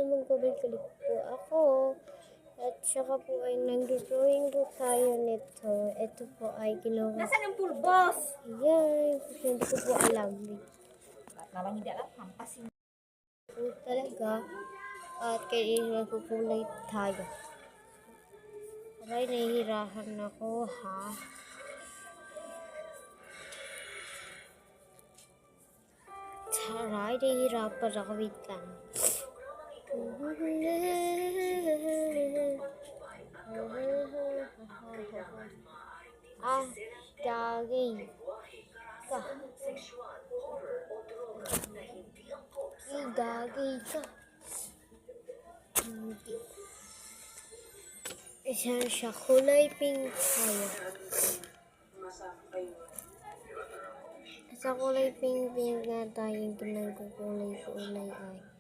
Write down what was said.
Magkulit-kulit po ako. At saka po ay nag-drawing po tayo nito. Ito po ay kinuha. Nasaan ang pulbos? Ayan, kasi hindi ko po alam. Nalang hindi alam, hampasin. Po talaga. At kaya magkukulay tayo. Aray, nahihirapan ako, ha? Aray, nahihirapan ako. Wait lang. Ah, gagi ka. Gagi ka. Hindi. Isa siya kulay pink tayo. Sa kulay pink nga tayo ginagkukulay-kulay ay.